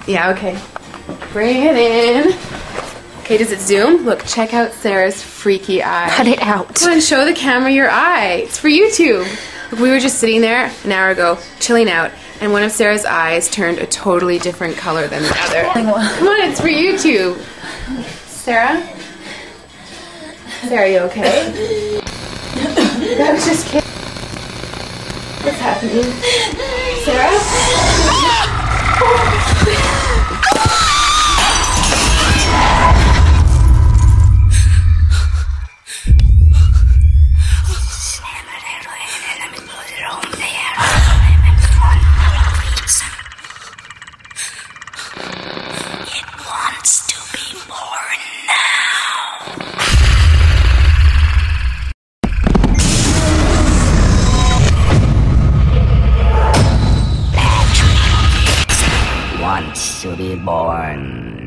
Yeah, okay. Bring it in. Okay, does it zoom? Look, check out Sarah's freaky eye. Cut it out. Come on, show the camera your eye. It's for YouTube. Look, we were just sitting there an hour ago, chilling out, and one of Sarah's eyes turned a totally different color than the other. Come on, it's for YouTube. Sarah? Sarah, are you okay? That was just kidding. What's happening? Sarah? It wants to be born now. Patrick wants to be born